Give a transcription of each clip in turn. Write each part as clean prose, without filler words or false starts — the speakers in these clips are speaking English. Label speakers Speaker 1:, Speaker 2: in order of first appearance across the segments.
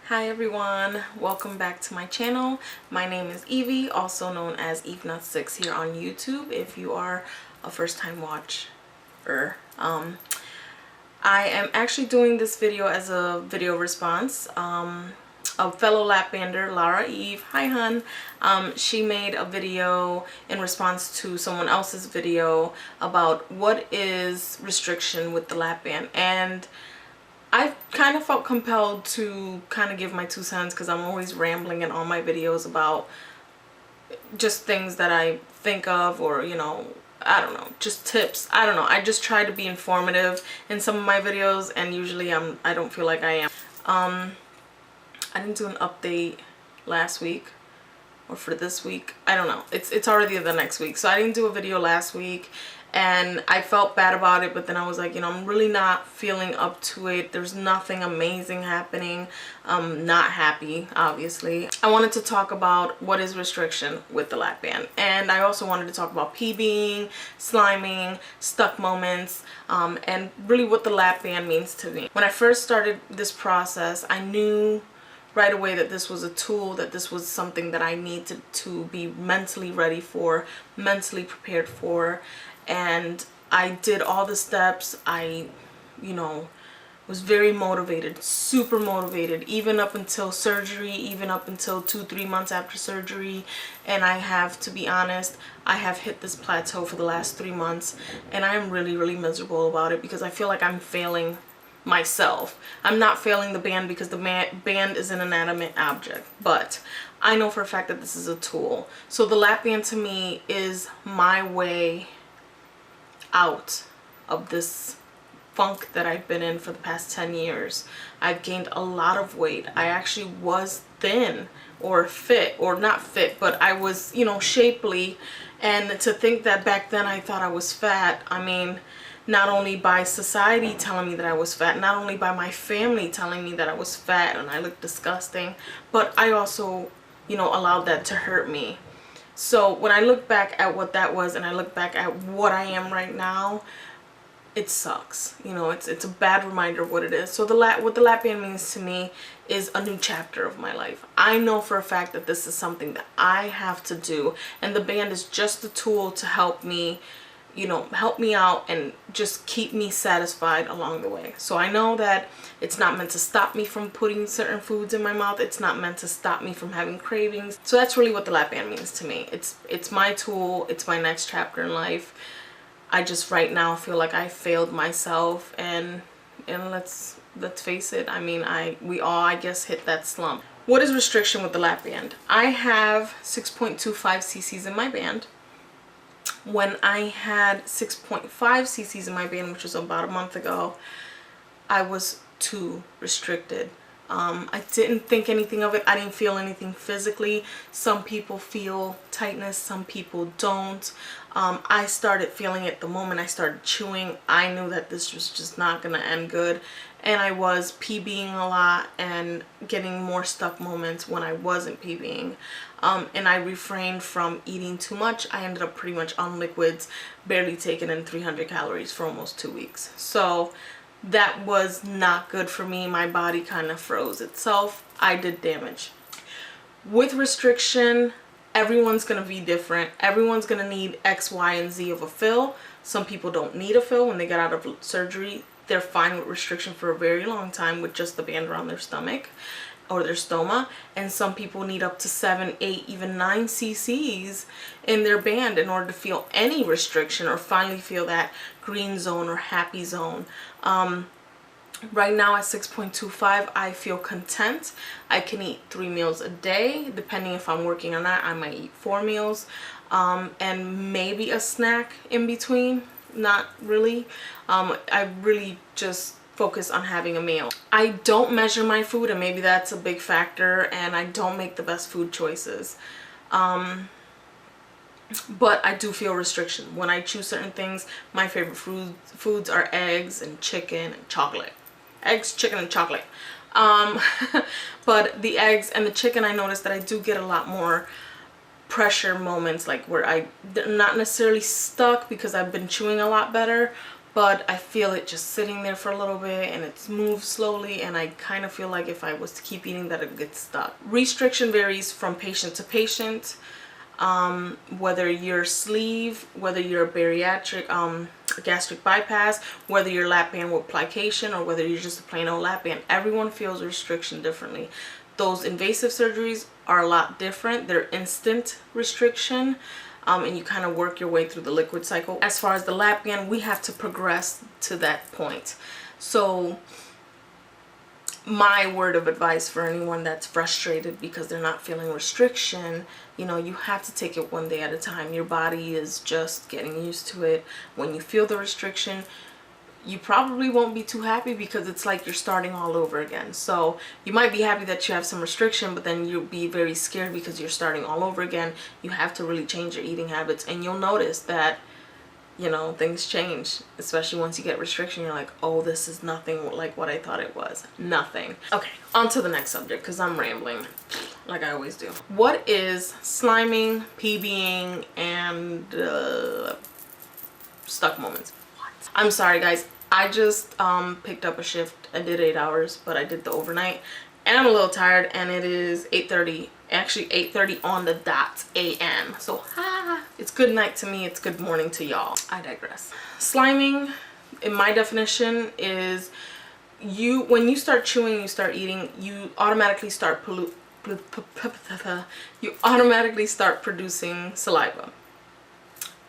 Speaker 1: Hi everyone, welcome back to my channel. My name is Evie, also known as EveNut6 here on YouTube if you are a first-time watcher. I am actually doing this video as a video response. A fellow lapbander, Lara Eve, hi hun, she made a video in response to someone else's video about what is restriction with the lapband, and I kind of felt compelled to kind of give my 2 cents because I'm always rambling in all my videos about just things that I think of, or I don't know, just tips. I don't know, I just try to be informative in some of my videos, and usually I don't feel like I am. I didn't do an update last week or for this week. I don't know, it's already the next week, so I didn't do a video last week and I felt bad about it, but then I was like, I'm really not feeling up to it. There's nothing amazing happening. I'm not happy, obviously. I wanted to talk about what is restriction with the lapband, and I also wanted to talk about PB'ing, sliming, stuck moments, and really what the lapband means to me. When I first started this process, I knew right away that this was a tool, that this was something that I needed to be mentally ready for, mentally prepared for. And I did all the steps. I was very motivated, super motivated, even up until surgery, even up until 2-3 months after surgery. And I have to be honest, I have hit this plateau for the last 3 months, and I am really miserable about it because I feel like I'm failing myself. I'm not failing the band because the band is an inanimate object, but I know for a fact that this is a tool. So the lapband to me is my way out of this funk that I've been in for the past 10 years. I've gained a lot of weight. I actually was thin or fit, or not fit, but I was, shapely. And to think that back then I thought I was fat, I mean, not only by society telling me that I was fat, not only by my family telling me that I was fat and I looked disgusting, but I also, allowed that to hurt me. So when I look back at what that was, and I look back at what I am right now, it sucks. It's a bad reminder of what it is. So what the lapband means to me is a new chapter of my life. I know for a fact that this is something that I have to do, and the band is just a tool to help me, help me out and just keep me satisfied along the way. So I know that it's not meant to stop me from putting certain foods in my mouth. It's not meant to stop me from having cravings. So that's really what the lapband means to me. It's my tool. It's my next chapter in life. I just right now feel like I failed myself, and let's face it. I mean, we all, I guess, hit that slump. What is restriction with the lapband? I have 6.25 cc's in my band. When I had 6.5 cc's in my band, which was about a month ago, I was too restricted. I didn't think anything of it. I didn't feel anything physically. Some people feel tightness, some people don't. I started feeling it the moment I started chewing. I knew that this was just not gonna end good, and I was PB'ing a lot and getting more stuck moments when I wasn't PB'ing. And I refrained from eating too much. I ended up pretty much on liquids, barely taking in 300 calories for almost 2 weeks. So that was not good for me. My body kind of froze itself. I did damage. With restriction, everyone's gonna be different. Everyone's gonna need X, Y, and Z of a fill. Some people don't need a fill when they get out of surgery. They're fine with restriction for a very long time with just the band around their stomach or their stoma, and some people need up to 7, 8, even 9 cc's in their band in order to feel any restriction or finally feel that green zone or happy zone. Right now at 6.25, I feel content. I can eat 3 meals a day. Depending if I'm working or not, I might eat 4 meals, and maybe a snack in between. Not really. I really just focus on having a meal. I don't measure my food, and maybe that's a big factor, and I don't make the best food choices. But I do feel restriction. When I choose certain things, my favorite foods are eggs and chicken and chocolate. Eggs, chicken, and chocolate. But the eggs and the chicken, I noticed that I do get a lot more pressure moments, like where I'm not necessarily stuck because I've been chewing a lot better, but I feel it just sitting there for a little bit and it's moved slowly, and I kind of feel like if I was to keep eating that it would get stuck. Restriction varies from patient to patient. Whether you're sleeve, whether you're a bariatric, gastric bypass, whether you're lap band with plication, or whether you're just a plain old lap band, everyone feels restriction differently. Those invasive surgeries are a lot different. They're instant restriction, and you kind of work your way through the liquid cycle. As far as the lap band, we have to progress to that point. So my word of advice for anyone that's frustrated because they're not feeling restriction, you know, you have to take it one day at a time. Your body is just getting used to it. When you feel the restriction, you probably won't be too happy because it's like you're starting all over again. So you might be happy that you have some restriction, but then you'll be very scared because you're starting all over again. You have to really change your eating habits, and you'll notice that, you know, things change, especially once you get restriction. You're like, oh, this is nothing like what I thought it was. Nothing. Okay, on to the next subject, because I'm rambling like I always do. What is sliming, PB'ing, and stuck moments? What? I'm sorry guys, I just picked up a shift. I did 8 hours, but I did the overnight, and I'm a little tired, and it is 8:30, actually 8:30 on the dot a.m. So it's good night to me, it's good morning to y'all. I digress. Sliming, in my definition, is when you start chewing, you start eating, you automatically start producing saliva.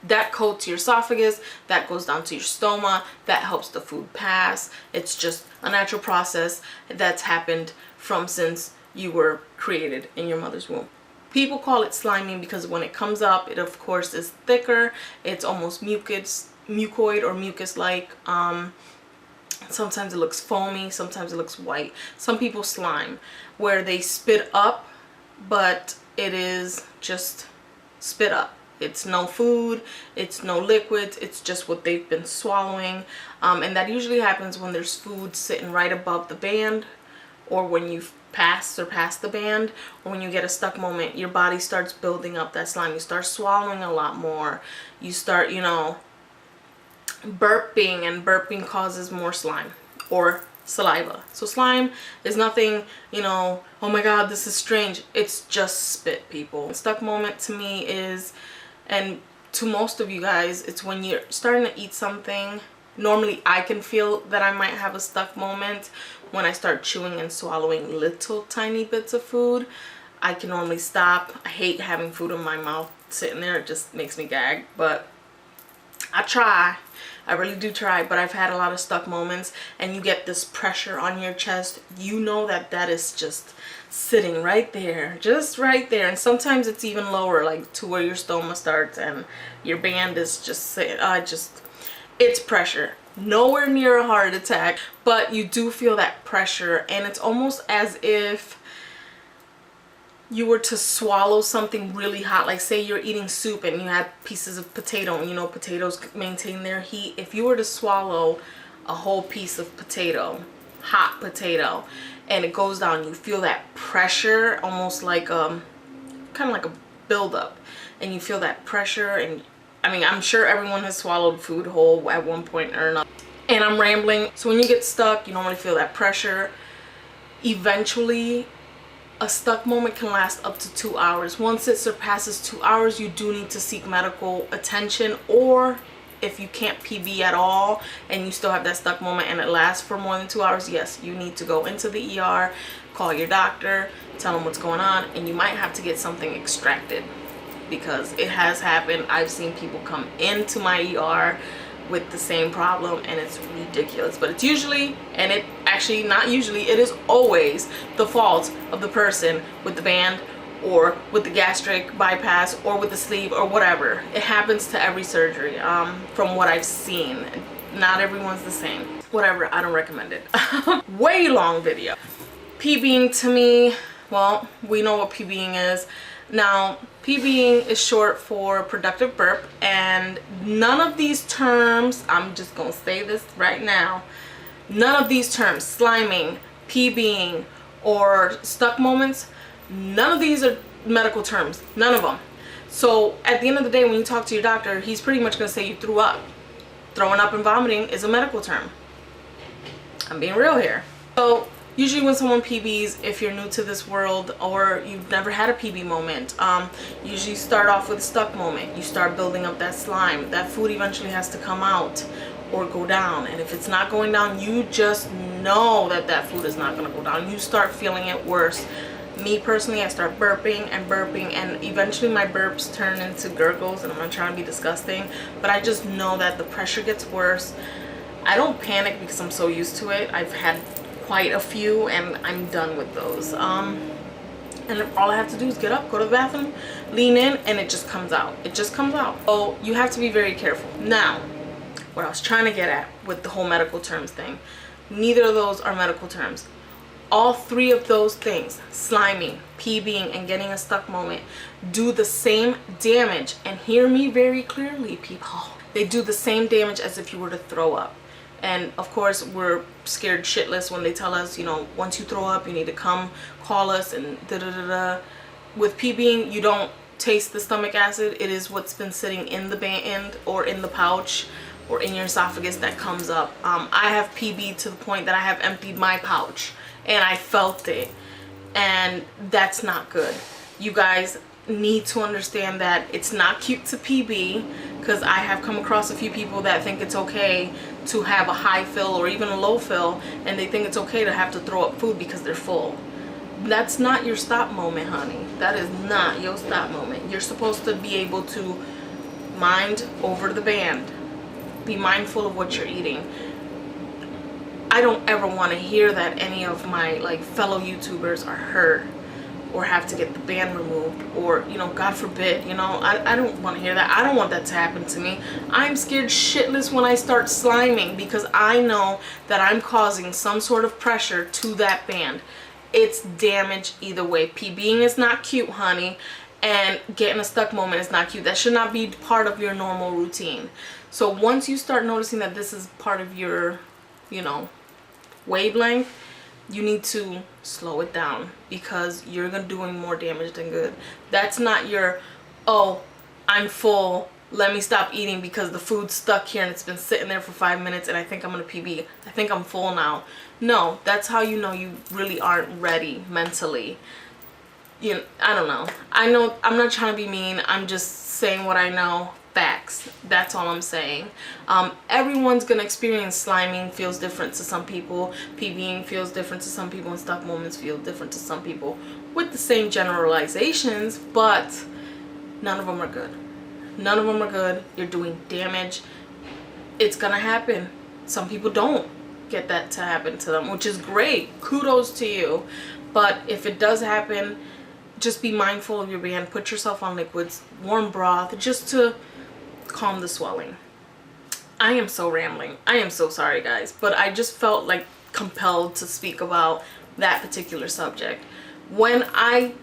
Speaker 1: That coats your esophagus, that goes down to your stoma, that helps the food pass. It's just a natural process that's happened from since you were created in your mother's womb. People call it sliming because when it comes up, it of course is thicker. It's almost mucoid or mucus-like. Sometimes it looks foamy, sometimes it looks white. Some people slime where they spit up, but it is just spit up. It's no food, it's no liquids, it's just what they've been swallowing. And that usually happens when there's food sitting right above the band, or when you've surpass the band, or when you get a stuck moment. Your body starts building up that slime. You start swallowing a lot more. You start, you know, burping, and burping causes more slime or saliva. So slime is nothing, you know, oh my god, this is strange. It's just spit, people. Stuck moment to me is, and to most of you guys, it's when you're starting to eat something. Normally I can feel that I might have a stuck moment when I start chewing and swallowing little tiny bits of food. I can normally stop. I hate having food in my mouth sitting there. It just makes me gag, but I try. I really do try, but I've had a lot of stuck moments, and you get this pressure on your chest. You know that that is just sitting right there, just right there. And sometimes it's even lower, like to where your stoma starts, and your band is just sitting. It's pressure. Nowhere near a heart attack, but you do feel that pressure, and it's almost as if you were to swallow something really hot. Like say you're eating soup and you had pieces of potato, and you know potatoes maintain their heat. If you were to swallow a whole piece of potato, hot potato, and it goes down, you feel that pressure, almost like kind of like a buildup, and you feel that pressure. And I mean, I'm sure everyone has swallowed food whole at one point or another. And I'm rambling. So when you get stuck, you normally feel that pressure. Eventually, a stuck moment can last up to 2 hours. Once it surpasses 2 hours, you do need to seek medical attention. Or if you can't PB at all and you still have that stuck moment and it lasts for more than 2 hours, yes, you need to go into the ER, call your doctor, tell them what's going on, and you might have to get something extracted. Because it has happened. I've seen people come into my ER with the same problem, and it's ridiculous. But it's usually, and it actually not usually, it is always the fault of the person with the band, or with the gastric bypass, or with the sleeve, or whatever. It happens to every surgery, from what I've seen. Not everyone's the same. Whatever, I don't recommend it. Way long video. PB'ing to me, well, we know what PB'ing is. Now, PB'ing is short for productive burp, and none of these terms, I'm just gonna say this right now, none of these terms, sliming, PB'ing, or stuck moments, none of these are medical terms, none of them. So at the end of the day, when you talk to your doctor, he's pretty much gonna say you threw up. throwing up and vomiting is a medical term. I'm being real here. So usually when someone PBs, if you're new to this world or you've never had a PB moment, usually start off with a stuck moment. You start building up that slime. That food eventually has to come out or go down. And if it's not going down, you just know that that food is not going to go down. You start feeling it worse. Me personally, I start burping, and eventually my burps turn into gurgles, and I'm not trying to be disgusting, but I just know that the pressure gets worse. I don't panic because I'm so used to it. I've had quite a few and I'm done with those. And all I have to do is get up, go to the bathroom, lean in, and it just comes out. It just comes out. So you have to be very careful. Now, what I was trying to get at with the whole medical terms thing, neither of those are medical terms. All three of those things, sliming, PB'ing, and getting a stuck moment, do the same damage. And hear me very clearly, people. They do the same damage as if you were to throw up. And of course, we're scared shitless when they tell us, you know, once you throw up, you need to come call us and da-da-da-da. With PB'ing, you don't taste the stomach acid. It is what's been sitting in the band or in the pouch or in your esophagus that comes up. I have PB'd to the point that I have emptied my pouch and I felt it, and that's not good. You guys need to understand that it's not cute to PB, because I have come across a few people that think it's okay to have a high fill or even a low fill, and they think it's okay to have to throw up food because they're full. That's not your stop moment, honey. That is not your stop moment. You're supposed to be able to mind over the band. Be mindful of what you're eating. I don't ever want to hear that any of my fellow YouTubers are hurt or have to get the band removed, or, you know, God forbid, you know, I don't want to hear that. I don't want that to happen to me. I'm scared shitless when I start sliming, because I know that I'm causing some sort of pressure to that band. It's damage either way. PB'ing is not cute, honey, and getting a stuck moment is not cute. That should not be part of your normal routine. So once you start noticing that this is part of your, you know, wavelength, you need to slow it down, because you're doing more damage than good. That's not your, oh, I'm full, let me stop eating because the food's stuck here and it's been sitting there for 5 minutes and I think I'm gonna PB. I think I'm full now. No, that's how you know you really aren't ready mentally. You know, I don't know. I know I'm not trying to be mean. I'm just saying what I know. Facts. That's all I'm saying. Everyone's gonna experience sliming. Feels different to some people. PB'ing feels different to some people, and stuck moments feel different to some people, with the same generalizations, but none of them are good. None of them are good. You're doing damage. It's gonna happen. Some people don't get that to happen to them, which is great. Kudos to you. But if it does happen, just be mindful of your band. Put yourself on liquids, warm broth, just to calm the swelling. I am so rambling. I am so sorry, guys, but I just felt like compelled to speak about that particular subject. When I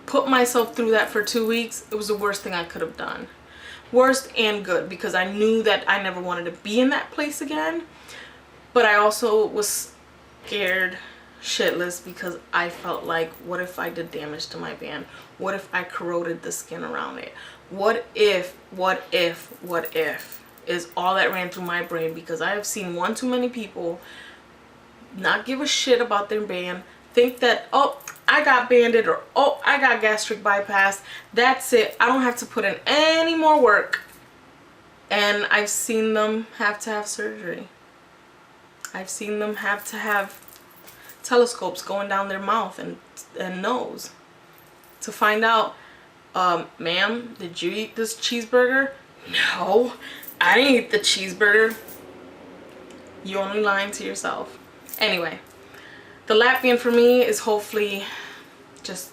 Speaker 1: put myself through that for 2 weeks, it was the worst thing I could have done. Worst and good, because I knew that I never wanted to be in that place again, but I also was scared shitless, because I felt like, what if I did damage to my band? What if I corroded the skin around it? What if is all that ran through my brain, because I have seen one too many people not give a shit about their band, think that, oh, I got banded, or oh, I got gastric bypass, that's it, I don't have to put in any more work. And I've seen them have to have surgery. I've seen them have to have telescopes going down their mouth and nose to find out, ma'am, did you eat this cheeseburger? No, I didn't eat the cheeseburger. You're only lying to yourself. Anyway, the lap band for me is hopefully just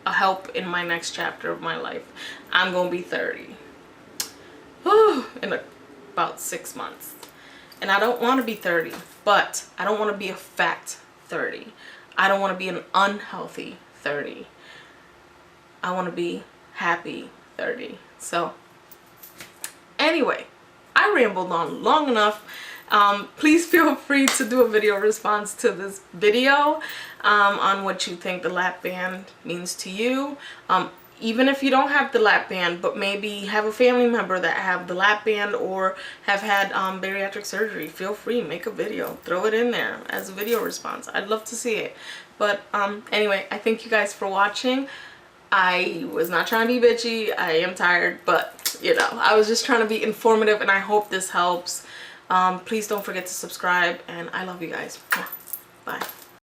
Speaker 1: a help in my next chapter of my life. I'm gonna be 30 in about 6 months, and I don't want to be 30, but I don't want to be a fat 30. I don't want to be an unhealthy 30. I want to be happy 30. So anyway, I rambled on long enough. Please feel free to do a video response to this video on what you think the lap band means to you. even if you don't have the lap band, but maybe have a family member that have the lap band or have had bariatric surgery, feel free, make a video, throw it in there as a video response. I'd love to see it. But anyway, I thank you guys for watching. I was not trying to be bitchy. I am tired, but you know, I was just trying to be informative, and I hope this helps. Please don't forget to subscribe, and I love you guys. Bye.